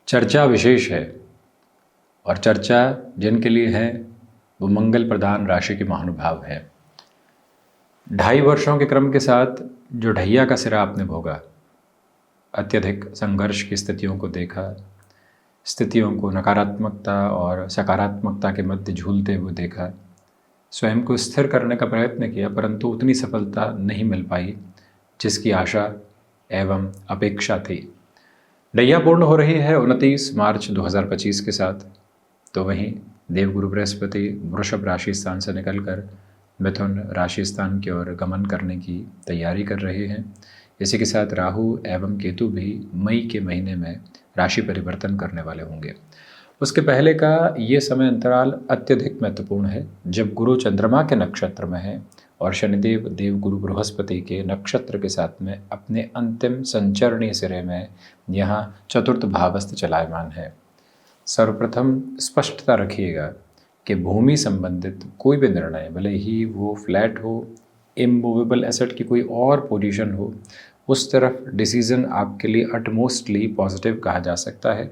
चर्चा विशेष है और चर्चा जिनके लिए है वो मंगल प्रधान राशि के महानुभाव हैं। 2.5 वर्षों के क्रम के साथ जो ढैया का सिरा आपने भोगा, अत्यधिक संघर्ष की स्थितियों को देखा, स्थितियों को नकारात्मकता और सकारात्मकता के मध्य झूलते हुए देखा, स्वयं को स्थिर करने का प्रयत्न किया, परंतु उतनी सफलता नहीं मिल पाई जिसकी आशा एवं अपेक्षा थी। ढैया पूर्ण हो रही है 29 मार्च 2025 के साथ। तो वहीं देवगुरु बृहस्पति वृषभ राशि स्थान से निकलकर मिथुन राशि स्थान की ओर गमन करने की तैयारी कर रहे हैं। इसी के साथ राहु एवं केतु भी मई के महीने में राशि परिवर्तन करने वाले होंगे। उसके पहले का ये समय अंतराल अत्यधिक महत्वपूर्ण है, जब गुरु चंद्रमा के नक्षत्र में है और शनिदेव देवगुरु बृहस्पति के नक्षत्र के साथ में अपने अंतिम संचरणीय सिरे में यहाँ चतुर्थ भावस्थ चलायमान है। सर्वप्रथम स्पष्टता रखिएगा कि भूमि संबंधित कोई भी निर्णय, भले ही वो फ्लैट हो, इमूवेबल एसेट की कोई और पोजीशन हो, उस तरफ डिसीज़न आपके लिए अटमोस्टली पॉजिटिव कहा जा सकता है।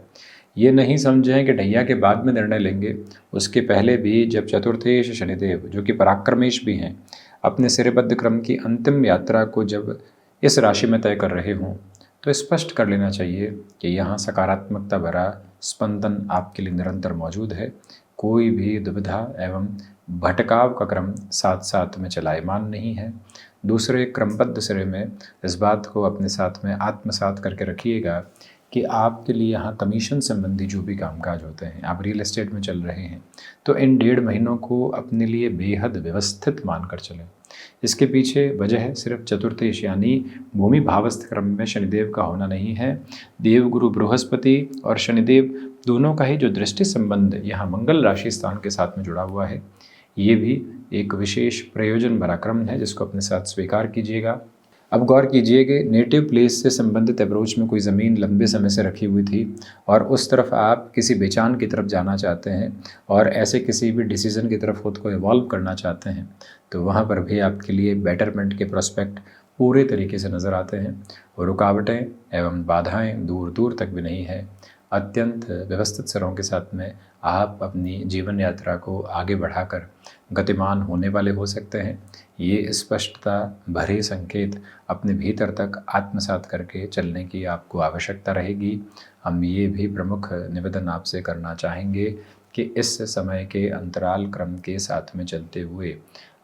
ये नहीं समझें कि ढैया के बाद में निर्णय लेंगे, उसके पहले भी जब चतुर्थेश शनिदेव जो कि पराक्रमेश भी हैं, अपने सिरेबद्ध क्रम की अंतिम यात्रा को जब इस राशि में तय कर रहे हों, तो स्पष्ट कर लेना चाहिए कि यहाँ सकारात्मकता भरा स्पंदन आपके लिए निरंतर मौजूद है। कोई भी दुविधा एवं भटकाव का क्रम साथ साथ में चलायमान नहीं है। दूसरे क्रमबद्ध सिरे में इस बात को अपने साथ में आत्मसात करके रखिएगा कि आपके लिए यहाँ कमीशन संबंधी जो भी कामकाज होते हैं, आप रियल एस्टेट में चल रहे हैं, तो इन 1.5 महीनों को अपने लिए बेहद व्यवस्थित मानकर चलें। इसके पीछे वजह है सिर्फ चतुर्थेश यानी भूमि भावस्थ क्रम में शनिदेव का होना नहीं है। देवगुरु बृहस्पति और शनिदेव दोनों का ही जो दृष्टि संबंध यहाँ मंगल राशि स्थान के साथ में जुड़ा हुआ है, ये भी एक विशेष प्रयोजन भरा क्रम है जिसको अपने साथ स्वीकार कीजिएगा। अब गौर कीजिए कि नेटिव प्लेस से संबंधित अप्रोच में कोई ज़मीन लंबे समय से रखी हुई थी और उस तरफ आप किसी बेचान की तरफ जाना चाहते हैं और ऐसे किसी भी डिसीज़न की तरफ खुद को इवॉल्व करना चाहते हैं, तो वहाँ पर भी आपके लिए बेटरमेंट के प्रोस्पेक्ट पूरे तरीके से नज़र आते हैं और रुकावटें एवं बाधाएँ दूर दूर तक भी नहीं है। अत्यंत व्यवस्थित सिरों के साथ में आप अपनी जीवन यात्रा को आगे बढ़ाकर गतिमान होने वाले हो सकते हैं। ये स्पष्टता भरे संकेत अपने भीतर तक आत्मसात करके चलने की आपको आवश्यकता रहेगी। हम ये भी प्रमुख निवेदन आपसे करना चाहेंगे कि इस समय के अंतराल क्रम के साथ में चलते हुए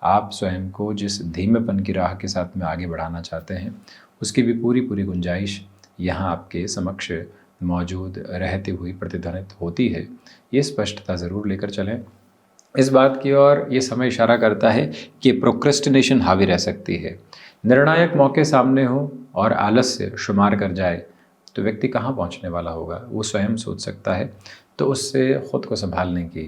आप स्वयं को जिस धीमेपन की राह के साथ में आगे बढ़ाना चाहते हैं, उसकी भी पूरी गुंजाइश यहाँ आपके समक्ष मौजूद रहती हुई प्रतिध्वनित होती है। ये स्पष्टता ज़रूर लेकर चलें। इस बात की ओर ये समय इशारा करता है कि प्रोक्रेस्टिनेशन हावी रह सकती है। निर्णायक मौके सामने हो और आलस्य शुमार कर जाए तो व्यक्ति कहाँ पहुँचने वाला होगा, वो स्वयं सोच सकता है। तो उससे ख़ुद को संभालने की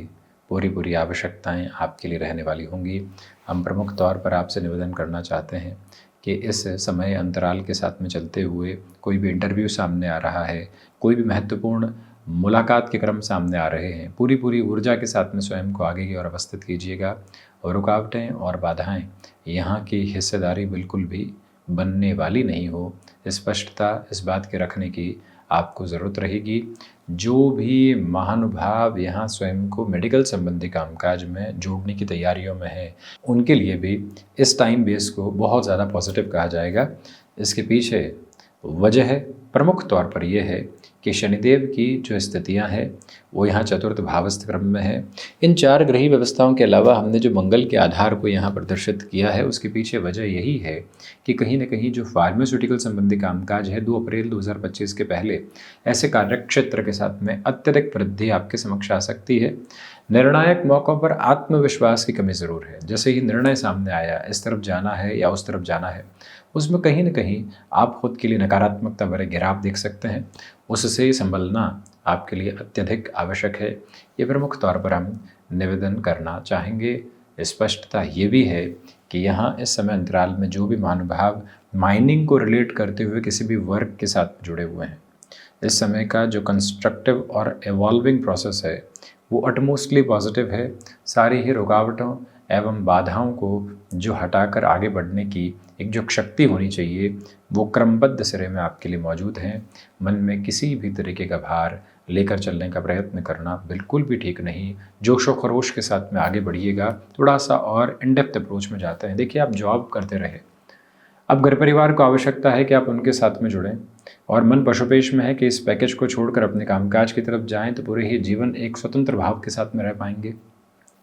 पूरी आवश्यकताएं आपके लिए रहने वाली होंगी। हम प्रमुख तौर पर आपसे निवेदन करना चाहते हैं कि इस समय अंतराल के साथ में चलते हुए कोई भी इंटरव्यू सामने आ रहा है, कोई भी महत्वपूर्ण मुलाकात के क्रम सामने आ रहे हैं, पूरी ऊर्जा के साथ में स्वयं को आगे की ओर अवस्थित कीजिएगा और रुकावटें और बाधाएं यहाँ की हिस्सेदारी बिल्कुल भी बनने वाली नहीं हो। स्पष्टता इस बात के रखने की आपको ज़रूरत रहेगी। जो भी महानुभाव यहाँ स्वयं को मेडिकल संबंधी कामकाज में जोड़ने की तैयारियों में है, उनके लिए भी इस टाइम बेस को बहुत ज़्यादा पॉजिटिव कहा जाएगा। इसके पीछे वजह है प्रमुख तौर पर यह है कि शनिदेव की जो स्थितियां हैं वो यहाँ चतुर्थ भावस्थ क्रम में है। इन 4 ग्रही व्यवस्थाओं के अलावा हमने जो मंगल के आधार को यहाँ प्रदर्शित किया है, उसके पीछे वजह यही है कि कहीं न कहीं जो फार्मास्यूटिकल संबंधी कामकाज है 2 अप्रैल 2025 के पहले ऐसे कार्यक्षेत्र के साथ में अत्यधिक वृद्धि आपके समक्ष आ सकती है। निर्णायक मौक़ों पर आत्मविश्वास की कमी ज़रूर है। जैसे ही निर्णय सामने आया, इस तरफ जाना है या उस तरफ जाना है, उसमें कहीं न कहीं आप खुद के लिए नकारात्मकता भरे गिराव देख सकते हैं। उससे संभलना आपके लिए अत्यधिक आवश्यक है। ये प्रमुख तौर पर हम निवेदन करना चाहेंगे। स्पष्टता ये भी है कि यहाँ इस समय अंतराल में जो भी महानुभाव माइनिंग को रिलेट करते हुए किसी भी वर्क के साथ जुड़े हुए हैं, इस समय का जो कंस्ट्रक्टिव और एवॉल्विंग प्रोसेस है वो अटमोस्टली पॉजिटिव है। सारी ही रुकावटों एवं बाधाओं को जो हटाकर आगे बढ़ने की एक जो शक्ति होनी चाहिए वो क्रमबद्ध सिरे में आपके लिए मौजूद हैं। मन में किसी भी तरीके का भार लेकर चलने का प्रयत्न करना बिल्कुल भी ठीक नहीं। जोश व खरोश के साथ में आगे बढ़िएगा। थोड़ा सा और इन डेप्थ अप्रोच में जाते हैं। देखिए, आप जॉब करते रहे, अब घर परिवार को आवश्यकता है कि आप उनके साथ में जुड़ें, और मन पशुपेश में है कि इस पैकेज को छोड़कर अपने कामकाज की तरफ जाएं तो पूरे ही जीवन एक स्वतंत्र भाव के साथ में रह पाएंगे।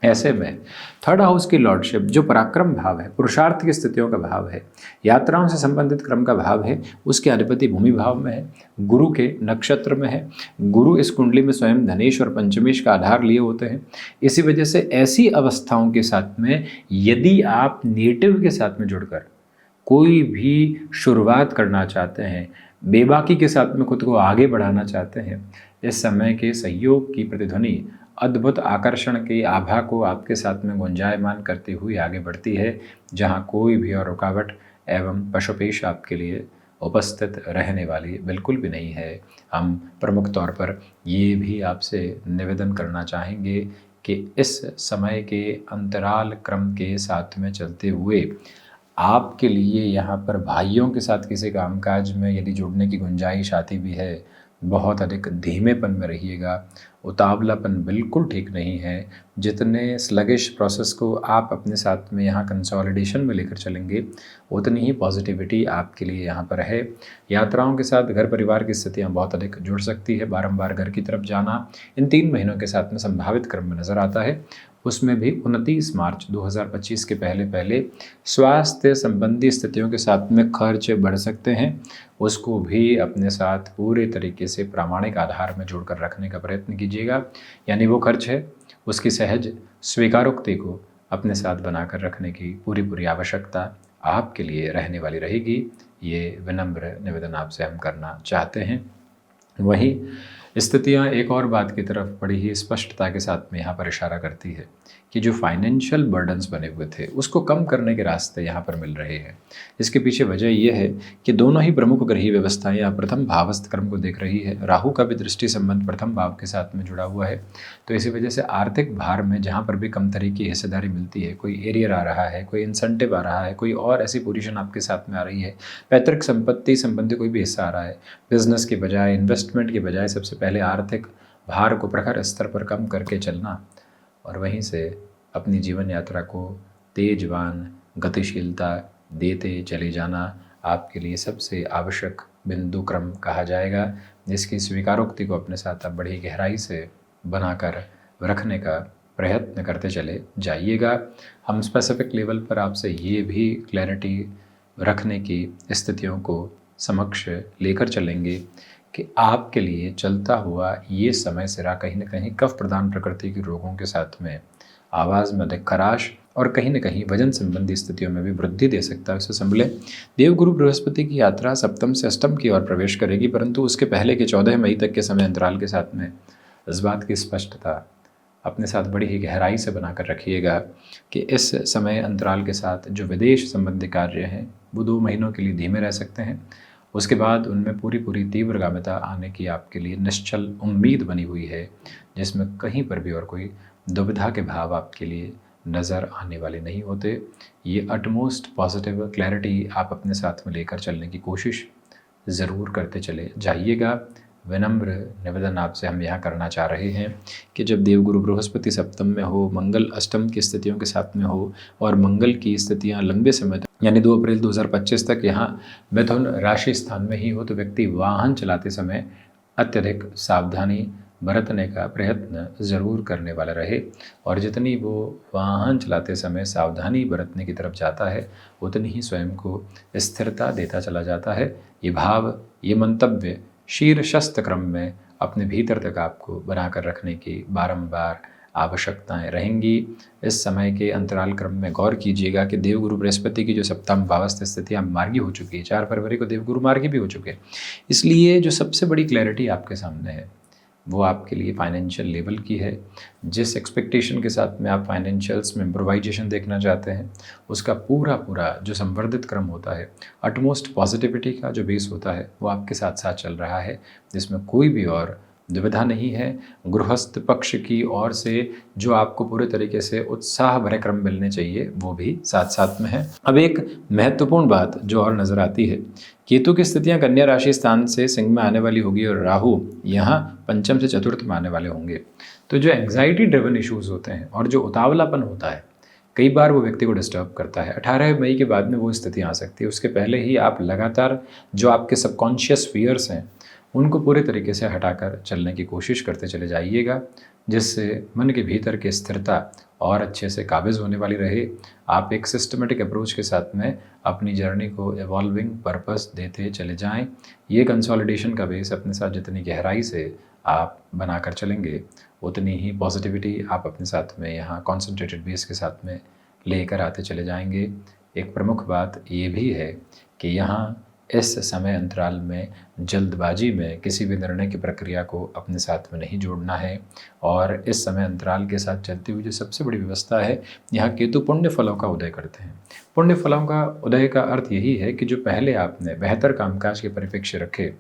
ऐसे में थर्ड हाउस की लॉर्डशिप जो पराक्रम भाव है, पुरुषार्थ की स्थितियों का भाव है, यात्राओं से संबंधित क्रम का भाव है, उसके अधिपति भूमि भाव में है, गुरु के नक्षत्र में है। गुरु इस कुंडली में स्वयं धनेश और पंचमेश का आधार लिए होते हैं। इसी वजह से ऐसी अवस्थाओं के साथ में यदि आप नेटिव के साथ में जुड़कर कोई भी शुरुआत करना चाहते हैं, बेबाकी के साथ में खुद को आगे बढ़ाना चाहते हैं, इस समय के सहयोग की प्रतिध्वनि अद्भुत आकर्षण की आभा को आपके साथ में गुंजायमान करती हुई आगे बढ़ती है, जहां कोई भी और रुकावट एवं पशुपेश आपके लिए उपस्थित रहने वाली बिल्कुल भी नहीं है। हम प्रमुख तौर पर ये भी आपसे निवेदन करना चाहेंगे कि इस समय के अंतराल क्रम के साथ में चलते हुए आपके लिए यहाँ पर भाइयों के साथ किसी कामकाज में यदि जुड़ने की गुंजाइश आती भी है, बहुत अधिक धीमेपन में रहिएगा। उतावलापन बिल्कुल ठीक नहीं है। जितने स्लगिश प्रोसेस को आप अपने साथ में यहाँ कंसोलिडेशन में लेकर चलेंगे, उतनी ही पॉजिटिविटी आपके लिए यहाँ पर है। यात्राओं के साथ घर परिवार की स्थितियाँ बहुत अधिक जुड़ सकती है। बारंबार घर की तरफ जाना इन 3 महीनों के साथ में संभावित क्रम में नज़र आता है। उसमें भी 29 मार्च 2025 के पहले पहले स्वास्थ्य संबंधी स्थितियों के साथ में खर्च बढ़ सकते हैं। उसको भी अपने साथ पूरे तरीके से प्रामाणिक आधार में जोड़कर रखने का प्रयत्न कीजिएगा। यानी वो खर्च है, उसकी सहज स्वीकारोक्ति को अपने साथ बनाकर रखने की पूरी आवश्यकता आपके लिए रहने वाली रहेगी। ये विनम्र निवेदन आपसे हम करना चाहते हैं। वहीं स्थितियाँ एक और बात की तरफ बड़ी ही स्पष्टता के साथ में यहाँ पर इशारा करती है कि जो फाइनेंशियल बर्डन्स बने हुए थे उसको कम करने के रास्ते यहाँ पर मिल रहे हैं। इसके पीछे वजह यह है कि दोनों ही प्रमुख ग्रही व्यवस्थाएं यहाँ प्रथम भावस्थ क्रम को देख रही है। राहु का भी दृष्टि संबंध प्रथम भाव के साथ में जुड़ा हुआ है, तो इसी वजह से आर्थिक भार में जहाँ पर भी कम तरह की हिस्सेदारी मिलती है, कोई एरियर आ रहा है, कोई इंसेंटिव आ रहा है, कोई और ऐसी पोजीशन आपके साथ में आ रही है, पैतृक संपत्ति संबंधी कोई भी हिस्सा आ रहा है, बिजनेस के बजाय इन्वेस्टमेंट के बजाय सबसे पहले आर्थिक भार को प्रखर स्तर पर कम करके चलना और वहीं से अपनी जीवन यात्रा को तेजवान गतिशीलता देते चले जाना आपके लिए सबसे आवश्यक बिंदु क्रम कहा जाएगा, जिसकी स्वीकारोक्ति को अपने साथ आप बड़ी गहराई से बनाकर रखने का प्रयत्न करते चले जाइएगा। हम स्पेसिफिक लेवल पर आपसे ये भी क्लैरिटी रखने की स्थितियों को समक्ष लेकर चलेंगे कि आपके लिए चलता हुआ ये समय सिरा कहीं न कहीं कफ प्रदान प्रकृति के रोगों के साथ में आवाज़ में अधिक खराश और कहीं न कहीं वजन संबंधी स्थितियों में भी वृद्धि दे सकता है। उससे संभलें। देवगुरु बृहस्पति की यात्रा सप्तम से अष्टम की ओर प्रवेश करेगी, परंतु उसके पहले के 14 मई तक के समय अंतराल के साथ में इस बात की स्पष्टता अपने साथ बड़ी ही गहराई से बनाकर रखिएगा कि इस समय अंतराल के साथ जो विदेश संबंधी कार्य हैं वो 2 महीनों के लिए धीमे रह सकते हैं। उसके बाद उनमें पूरी तीव्रगामिता आने की आपके लिए निश्चल उम्मीद बनी हुई है, जिसमें कहीं पर भी और कोई दुविधा के भाव आपके लिए नज़र आने वाले नहीं होते। ये अटमोस्ट पॉजिटिव क्लैरिटी आप अपने साथ में लेकर चलने की कोशिश ज़रूर करते चले जाइएगा। विनम्र निवेदन आपसे हम यहाँ करना चाह रहे हैं कि जब देवगुरु बृहस्पति सप्तम में हो, मंगल अष्टम की स्थितियों के साथ में हो और मंगल की स्थितियाँ लंबे समय तक यानी 2 अप्रैल 2025 तक यहाँ मिथुन राशि स्थान में ही हो, तो व्यक्ति वाहन चलाते समय अत्यधिक सावधानी बरतने का प्रयत्न ज़रूर करने वाला रहे। और जितनी वो वाहन चलाते समय सावधानी बरतने की तरफ जाता है, उतनी ही स्वयं को स्थिरता देता चला जाता है। ये भाव, ये मंतव्य शीर्षस्थ क्रम में अपने भीतर तक आपको बनाकर रखने की बारंबार आवश्यकताएं रहेंगी। इस समय के अंतराल क्रम में गौर कीजिएगा कि देवगुरु बृहस्पति की जो सप्तम भावस्थ स्थितियाँ मार्गी हो चुकी है, 4 फरवरी को देवगुरु मार्गी भी हो चुके हैं। इसलिए जो सबसे बड़ी क्लैरिटी आपके सामने है वो आपके लिए फाइनेंशियल लेवल की है। जिस एक्सपेक्टेशन के साथ में आप फाइनेंशियल्स में इम्प्रोवाइजेशन देखना चाहते हैं, उसका पूरा जो संवर्धित क्रम होता है, अटमोस्ट पॉजिटिविटी का जो बेस होता है, वो आपके साथ साथ चल रहा है, जिसमें कोई भी और दुविधा नहीं है। गृहस्थ पक्ष की ओर से जो आपको पूरे तरीके से उत्साह भरे क्रम मिलने चाहिए वो भी साथ साथ में है। अब एक महत्वपूर्ण बात जो और नज़र आती है, केतु की स्थितियां कन्या राशि स्थान से सिंह में आने वाली होगी और राहु यहाँ पंचम से चतुर्थ में आने वाले होंगे। तो जो एंग्जाइटी ड्रिवन इश्यूज़ होते हैं और जो उतावलापन होता है, कई बार वो व्यक्ति को डिस्टर्ब करता है। 18 मई के बाद में वो स्थिति आ सकती है। उसके पहले ही आप लगातार जो आपके सबकॉन्शियस फियर्स हैं उनको पूरे तरीके से हटाकर चलने की कोशिश करते चले जाइएगा, जिससे मन के भीतर की स्थिरता और अच्छे से काबिज़ होने वाली रहे। आप एक सिस्टमेटिक अप्रोच के साथ में अपनी जर्नी को एवॉल्विंग पर्पस देते चले जाएं। ये कंसोलिडेशन का बेस अपने साथ जितनी गहराई से आप बनाकर चलेंगे, उतनी ही पॉजिटिविटी आप अपने साथ में यहाँ कॉन्सेंट्रेटेड बेस के साथ में लेकर आते चले जाएंगे। एक प्रमुख बात ये भी है कि यहाँ इस समय अंतराल में जल्दबाजी में किसी भी निर्णय की प्रक्रिया को अपने साथ में नहीं जोड़ना है। और इस समय अंतराल के साथ चलती हुई जो सबसे बड़ी व्यवस्था है, यहाँ केतु पुण्य फलों का उदय करते हैं। पुण्य फलों का उदय का अर्थ यही है कि जो पहले आपने बेहतर कामकाज के परिप्रेक्ष्य रखे,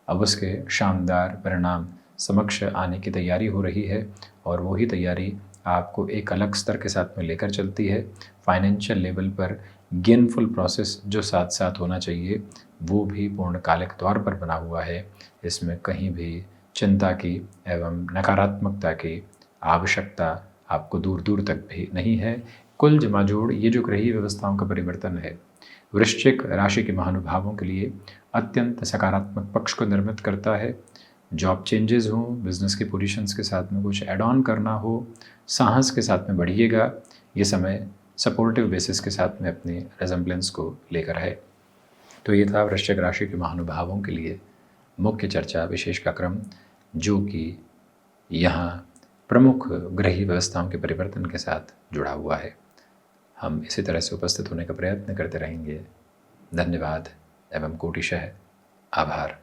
अब उसके शानदार परिणाम समक्ष आने की तैयारी हो रही है और वही तैयारी आपको एक अलग स्तर के साथ में लेकर चलती है। फाइनेंशियल लेवल पर गेनफुल प्रोसेस जो साथ साथ होना चाहिए वो भी पूर्णकालिक तौर पर बना हुआ है। इसमें कहीं भी चिंता की एवं नकारात्मकता की आवश्यकता आपको दूर दूर तक भी नहीं है। कुल जमाजोड़ ये जो ग्रहीय व्यवस्थाओं का परिवर्तन है, वृश्चिक राशि के महानुभावों के लिए अत्यंत सकारात्मक पक्ष को निर्मित करता है। जॉब चेंजेस हों, बिजनेस की पोजीशंस के साथ में कुछ एड ऑन करना हो, साहस के साथ में बढ़िएगा। ये समय सपोर्टिव बेसिस के साथ में अपनी रेजेंब्लेंस को लेकर है। तो ये था वृश्चिक राशि के महानुभावों के लिए मुख्य चर्चा विशेष का क्रम, जो कि यहाँ प्रमुख ग्रहीय व्यवस्थाओं के परिवर्तन के साथ जुड़ा हुआ है। हम इसी तरह से उपस्थित होने का प्रयत्न करते रहेंगे। धन्यवाद एवं कोटिशः आभार।